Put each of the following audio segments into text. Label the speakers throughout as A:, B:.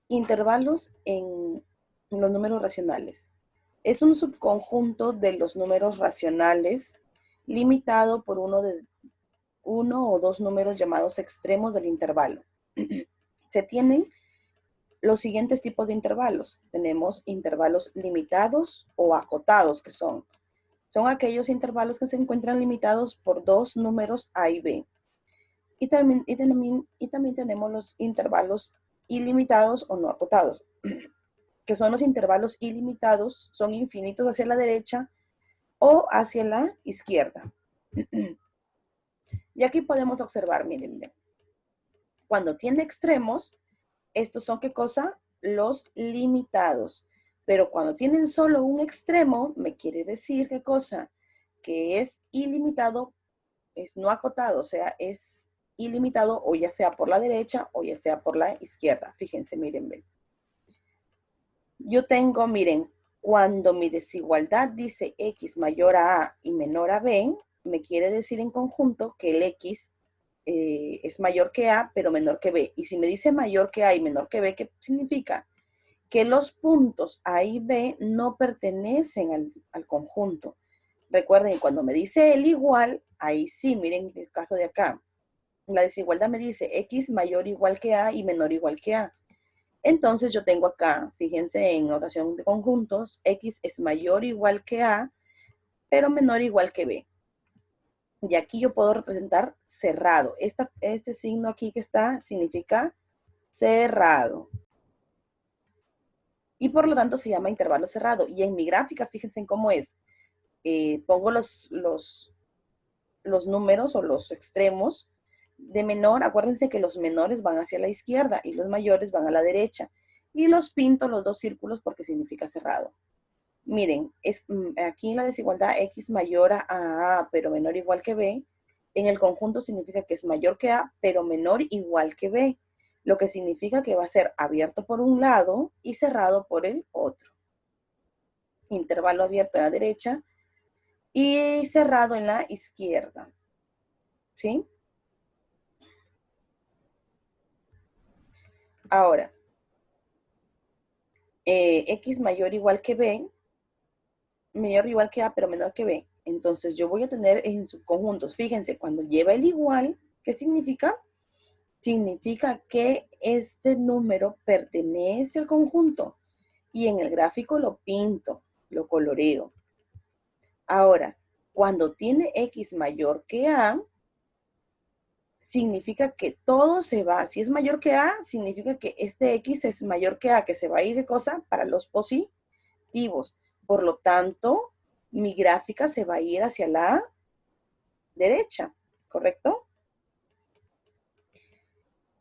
A: Intervalos en los números racionales. Es un subconjunto de los números racionales limitado por uno o dos números llamados extremos del intervalo. Se tienen los siguientes tipos de intervalos. Tenemos intervalos limitados o acotados, que son aquellos intervalos que se encuentran limitados por dos números A y B. Y también tenemos los intervalos ilimitados o no acotados, que son los intervalos ilimitados, son infinitos hacia la derecha o hacia la izquierda. Y aquí podemos observar, miren, cuando tiene extremos, estos son, ¿qué cosa? Los limitados. Pero cuando tienen solo un extremo, me quiere decir, ¿qué cosa? Que es ilimitado, es no acotado, o sea, es ilimitado o ya sea por la derecha o ya sea por la izquierda. Fíjense, miren, ven. Yo tengo, miren, cuando mi desigualdad dice X mayor a y menor a B, me quiere decir en conjunto que el X es mayor que A, pero menor que B. Y si me dice mayor que A y menor que B, ¿qué significa? Que los puntos A y B no pertenecen al conjunto. Recuerden, cuando me dice el igual, ahí sí, miren el caso de acá. La desigualdad me dice X mayor o igual que A y menor o igual que A. Entonces yo tengo acá, fíjense en notación de conjuntos, X es mayor o igual que A, pero menor o igual que B. Y aquí yo puedo representar cerrado. Este signo aquí que está significa cerrado. Y por lo tanto se llama intervalo cerrado. Y en mi gráfica, fíjense en cómo es. Pongo los números o los extremos de menor. Acuérdense que los menores van hacia la izquierda y los mayores van a la derecha. Y los pinto los dos círculos porque significa cerrado. Miren, aquí en la desigualdad X mayor a A, pero menor o igual que B, en el conjunto significa que es mayor que A, pero menor igual que B, lo que significa que va a ser abierto por un lado y cerrado por el otro. Intervalo abierto a la derecha y cerrado en la izquierda. ¿Sí? Ahora, X mayor o igual que B, mayor o igual que A, pero menor que B. Entonces yo voy a tener en subconjuntos, fíjense, cuando lleva el igual, ¿qué significa? Significa que este número pertenece al conjunto y en el gráfico lo pinto, lo coloreo. Ahora, cuando tiene X mayor que A, significa que todo se va. Si es mayor que A, significa que este X es mayor que A, que se va a ir de cosa para los positivos. Por lo tanto, mi gráfica se va a ir hacia la derecha, ¿correcto?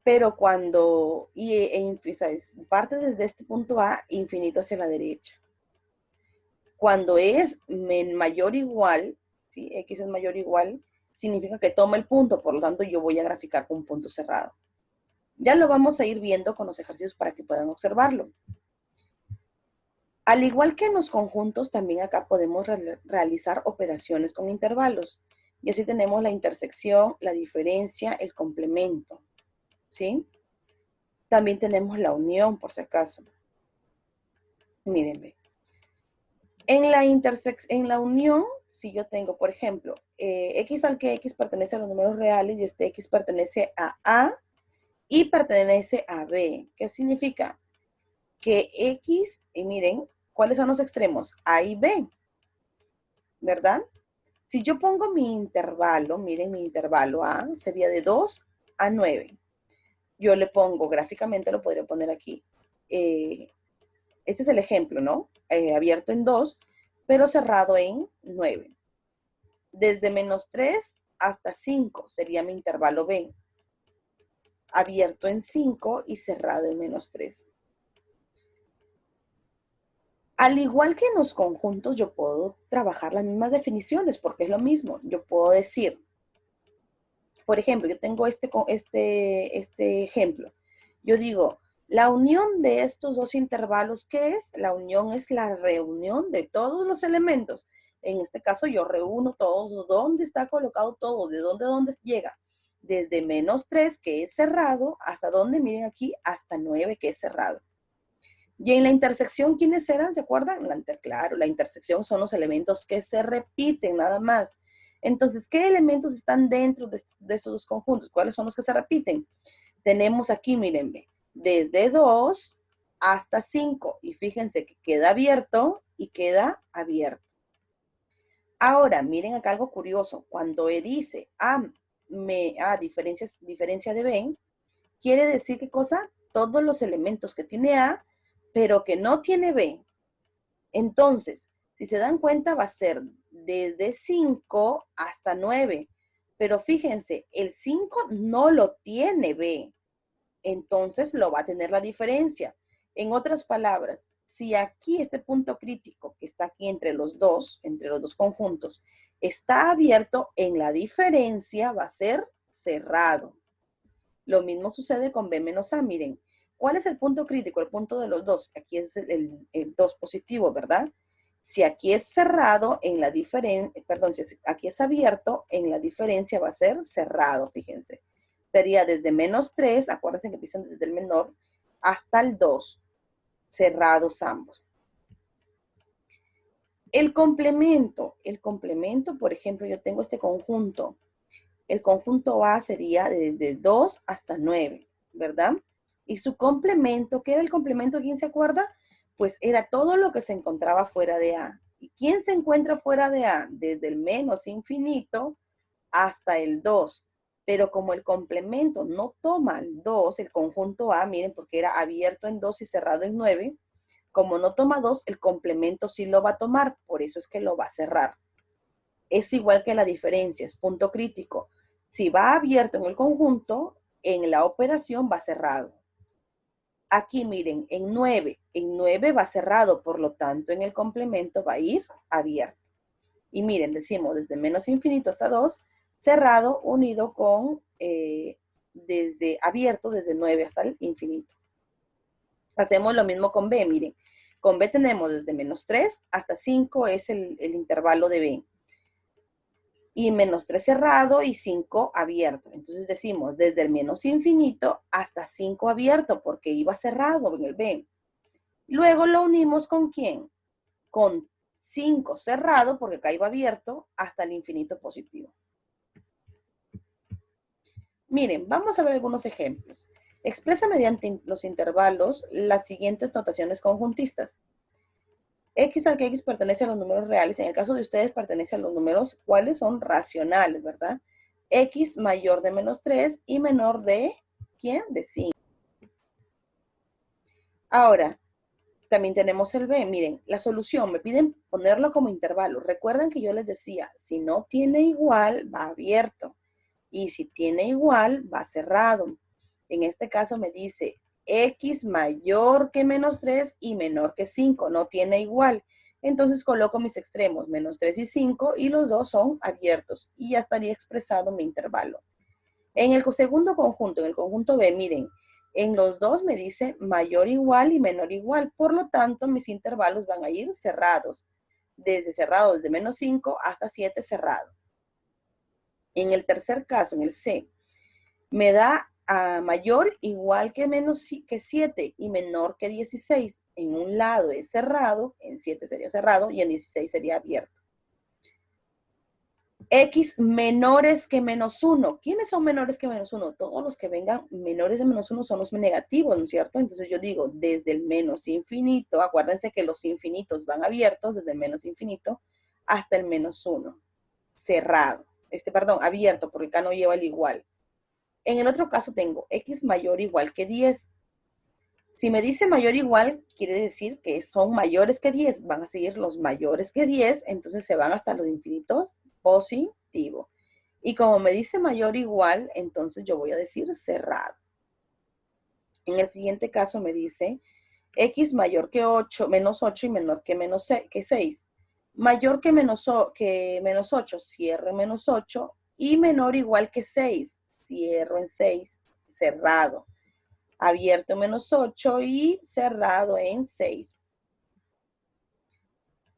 A: Pero cuando, parte desde este punto A, infinito hacia la derecha. Cuando es mayor o igual, ¿sí? X es mayor o igual, significa que toma el punto, por lo tanto yo voy a graficar con un punto cerrado. Ya lo vamos a ir viendo con los ejercicios para que puedan observarlo. Al igual que en los conjuntos, también acá podemos realizar operaciones con intervalos. Y así tenemos la intersección, la diferencia, el complemento, ¿sí? También tenemos la unión, por si acaso. Mírenme. En la unión, si yo tengo, por ejemplo, X al que X pertenece a los números reales y este X pertenece a A y pertenece a B. ¿Qué significa? Que X, y miren, ¿cuáles son los extremos? A y B, ¿verdad? Si yo pongo mi intervalo, miren mi intervalo A, sería de 2 a 9. Yo le pongo, gráficamente lo podría poner aquí. Este es el ejemplo, ¿no? Abierto en 2, pero cerrado en 9. Desde -3 hasta 5 sería mi intervalo B. Abierto en 5 y cerrado en -3. Al igual que en los conjuntos, yo puedo trabajar las mismas definiciones porque es lo mismo. Yo puedo decir, por ejemplo, yo tengo este ejemplo. Yo digo, la unión de estos dos intervalos, ¿qué es? La unión es la reunión de todos los elementos. En este caso, yo reúno todos. ¿Dónde está colocado todo? ¿De dónde llega? Desde -3, que es cerrado, hasta dónde, miren aquí, hasta 9, que es cerrado. Y en la intersección, ¿quiénes eran? ¿Se acuerdan? Claro, la intersección son los elementos que se repiten, nada más. Entonces, ¿qué elementos están dentro de estos dos conjuntos? ¿Cuáles son los que se repiten? Tenemos aquí, mírenme, desde 2 hasta 5. Y fíjense que queda abierto y queda abierto. Ahora, miren acá algo curioso. Cuando E dice diferencia de B, quiere decir ¿qué cosa? Todos los elementos que tiene A, pero que no tiene B. Entonces, si se dan cuenta, va a ser desde 5 hasta 9. Pero fíjense, el 5 no lo tiene B. Entonces lo va a tener la diferencia. En otras palabras, si aquí este punto crítico que está aquí entre los dos conjuntos, está abierto, en la diferencia va a ser cerrado. Lo mismo sucede con B menos A. Miren, ¿cuál es el punto crítico? El punto de los dos. Aquí es el 2 positivo, ¿verdad? Si aquí es cerrado, en la diferencia, perdón, si aquí es abierto, en la diferencia va a ser cerrado, fíjense. Sería desde menos 3, acuérdense que empiezan desde el menor, hasta el 2, cerrados ambos. El complemento, por ejemplo, yo tengo este conjunto. El conjunto A sería desde 2 hasta 9, ¿verdad? Y su complemento, ¿qué era el complemento? ¿Quién se acuerda? Pues era todo lo que se encontraba fuera de A. ¿Y quién se encuentra fuera de A? Desde el menos infinito hasta el 2. Pero como el complemento no toma el 2, el conjunto A, miren, porque era abierto en 2 y cerrado en 9, como no toma 2, el complemento sí lo va a tomar, por eso es que lo va a cerrar. Es igual que la diferencia, es punto crítico. Si va abierto en el conjunto, en la operación va cerrado. Aquí miren, en 9 va cerrado, por lo tanto en el complemento va a ir abierto. Y miren, decimos desde menos infinito hasta 2, cerrado unido con desde abierto desde 9 hasta el infinito. Hacemos lo mismo con B, miren. Con B tenemos desde menos 3 hasta 5 es el intervalo de B. Y menos 3 cerrado y 5 abierto. Entonces decimos desde el menos infinito hasta 5 abierto porque iba cerrado en el B. Luego lo unimos ¿con quién? Con 5 cerrado porque acá iba abierto hasta el infinito positivo. Miren, vamos a ver algunos ejemplos. Expresa mediante los intervalos las siguientes notaciones conjuntistas. X al que X pertenece a los números reales. En el caso de ustedes pertenece a los números, ¿cuáles son? Racionales, ¿verdad? X mayor de menos 3 y menor de, ¿quién? De 5. Ahora, también tenemos el B. Miren, la solución, me piden ponerlo como intervalo. Recuerden que yo les decía, si no tiene igual, va abierto. Y si tiene igual, va cerrado. En este caso me dice X mayor que menos 3 y menor que 5. No tiene igual. Entonces coloco mis extremos, menos 3 y 5, y los dos son abiertos. Y ya estaría expresado mi intervalo. En el segundo conjunto, en el conjunto B, miren, en los dos me dice mayor igual y menor igual. Por lo tanto, mis intervalos van a ir cerrados. Desde menos 5 hasta 7 cerrado. En el tercer caso, en el C, me da a mayor igual que menos que 7 y menor que 16. En un lado es cerrado, en 7 sería cerrado y en 16 sería abierto. X menores que menos 1. ¿Quiénes son menores que menos 1? Todos los que vengan menores de menos 1 son los negativos, ¿no es cierto? Entonces yo digo, desde el menos infinito, acuérdense que los infinitos van abiertos, desde el menos infinito hasta el menos 1. Cerrado. Abierto, porque acá no lleva el igual. En el otro caso tengo X mayor o igual que 10. Si me dice mayor o igual, quiere decir que son mayores que 10. Van a seguir los mayores que 10, entonces se van hasta los infinitos positivo. Y como me dice mayor o igual, entonces yo voy a decir cerrado. En el siguiente caso me dice X mayor que 8, menos 8 y menor que 6. Mayor que menos 8, cierro en menos 8. Y menor o igual que 6, cierro en 6, cerrado. Abierto en menos 8 y cerrado en 6.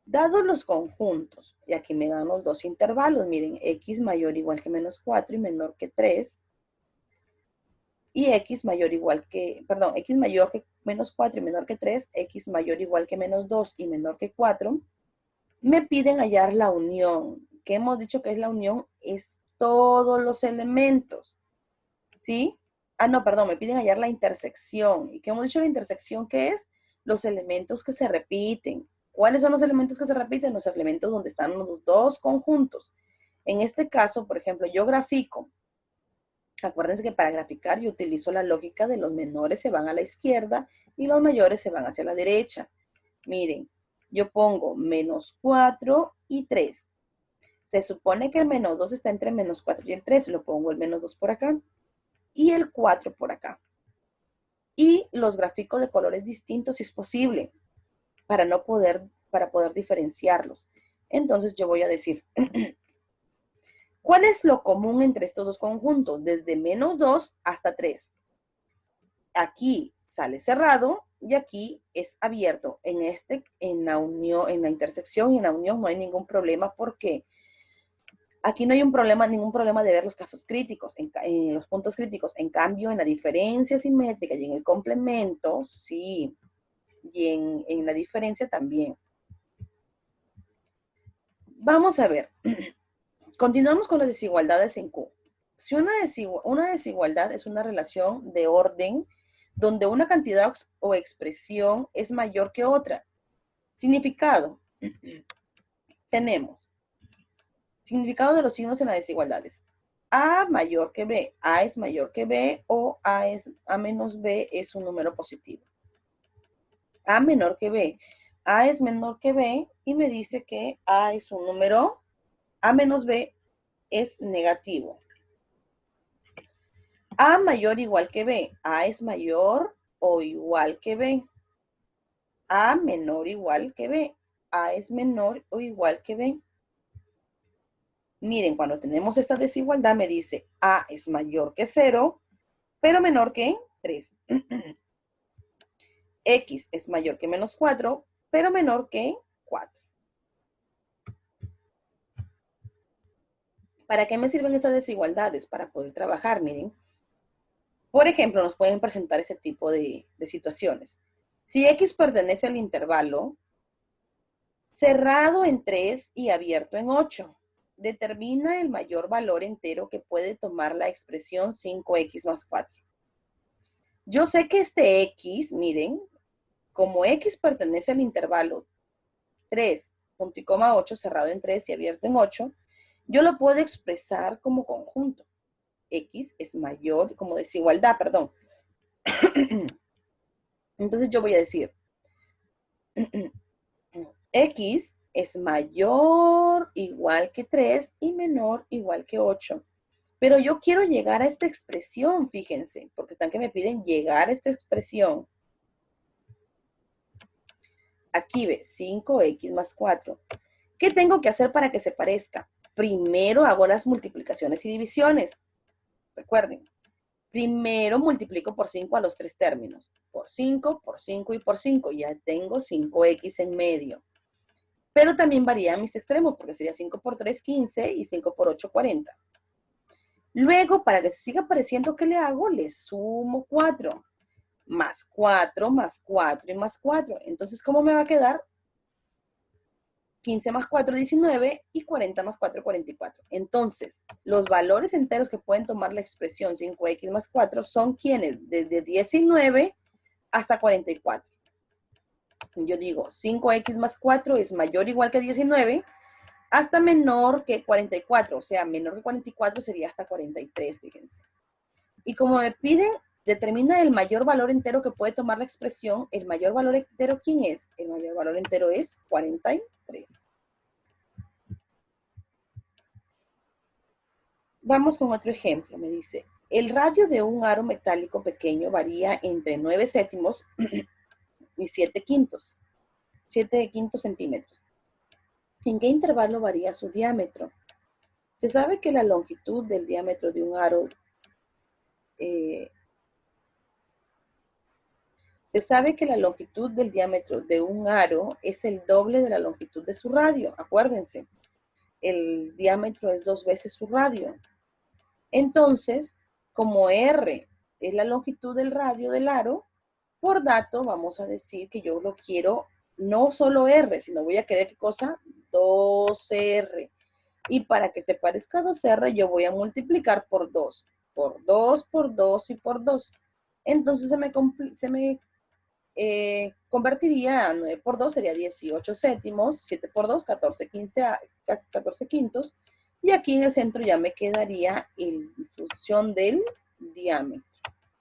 A: Dados los conjuntos, y aquí me dan los dos intervalos, miren, X mayor o igual que menos 4 y menor que 3. y x mayor o igual que, perdón, x mayor que menos 4 y menor que 3, x mayor o igual que menos 2 y menor que 4, me piden hallar la unión. ¿Qué hemos dicho que es la unión? Es todos los elementos, ¿sí? Ah, no, perdón, me piden hallar la intersección. ¿Y qué hemos dicho la intersección? ¿Qué es? Los elementos que se repiten. ¿Cuáles son los elementos que se repiten? Los elementos donde están los dos conjuntos. En este caso, por ejemplo, yo grafico. Acuérdense que para graficar yo utilizo la lógica de los menores se van a la izquierda y los mayores se van hacia la derecha. Miren, yo pongo menos 4 y 3. Se supone que el menos 2 está entre menos 4 y el 3. Lo pongo el menos 2 por acá y el 4 por acá. Y los grafico de colores distintos si es posible para poder diferenciarlos. Entonces yo voy a decir, ¿cuál es lo común entre estos dos conjuntos? Desde menos 2 hasta 3. Aquí sale cerrado y aquí es abierto. En la unión, en la intersección y en la unión no hay ningún problema porque aquí no hay ningún problema de ver los casos críticos, en los puntos críticos. En cambio, en la diferencia simétrica y en el complemento, sí. Y en la diferencia también. Vamos a ver. Continuamos con las desigualdades en Q. Si una desigualdad es una relación de orden donde una cantidad o expresión es mayor que otra. Significado. Tenemos significado de los signos en las desigualdades. A mayor que B. A es mayor que B o A menos B es un número positivo. A menor que B. A es menor que B y me dice que A es un número, A menos B es negativo. A mayor o igual que B. A es mayor o igual que B. A menor o igual que B. A es menor o igual que B. Miren, cuando tenemos esta desigualdad me dice A es mayor que 0, pero menor que 3. X es mayor que menos 4, pero menor que 4. ¿Para qué me sirven esas desigualdades? Para poder trabajar, miren. Por ejemplo, nos pueden presentar ese tipo de situaciones. Si X pertenece al intervalo cerrado en 3 y abierto en 8, determina el mayor valor entero que puede tomar la expresión 5X más 4. Yo sé que este X, miren, como X pertenece al intervalo 3, punto y coma 8, cerrado en 3 y abierto en 8, yo lo puedo expresar como conjunto. X es mayor, como desigualdad, perdón. Entonces yo voy a decir, X es mayor igual que 3 y menor igual que 8. Pero yo quiero llegar a esta expresión, fíjense, porque están que me piden llegar a esta expresión. Aquí ve, 5X más 4. ¿Qué tengo que hacer para que se parezca? Primero hago las multiplicaciones y divisiones. Recuerden, primero multiplico por 5 a los tres términos. Por 5 y por 5. Ya tengo 5X en medio. Pero también varían mis extremos, porque sería 5 por 3, 15 y 5 por 8, 40. Luego, para que se siga pareciendo, ¿qué le hago? Le sumo 4. Más 4, más 4 y más 4. Entonces, ¿cómo me va a quedar? 15 más 4, 19 y 40 más 4, 44. Entonces, los valores enteros que pueden tomar la expresión 5x más 4 son quienes, desde 19 hasta 44. Yo digo, 5x más 4 es mayor o igual que 19 hasta menor que 44. O sea, menor que 44 sería hasta 43, fíjense. Y como me piden, determina el mayor valor entero que puede tomar la expresión. ¿El mayor valor entero quién es? El mayor valor entero es 43. Vamos con otro ejemplo. Me dice, el radio de un aro metálico pequeño varía entre 9 séptimos y 7 quintos centímetros. ¿En qué intervalo varía su diámetro? Se sabe que la longitud del diámetro de un aro es el doble de la longitud de su radio. Acuérdense, el diámetro es 2 veces su radio. Entonces, como R es la longitud del radio del aro. Por dato, vamos a decir que yo lo quiero no solo R, sino voy a querer, ¿qué cosa? 2R. Y para que se parezca a 2R, yo voy a multiplicar por 2. Por 2, por 2 y por 2. Entonces se me convertiría a 9 por 2, sería 18 séptimos, 7 por 2, 14, 15, 14 quintos. Y aquí en el centro ya me quedaría en función del diámetro.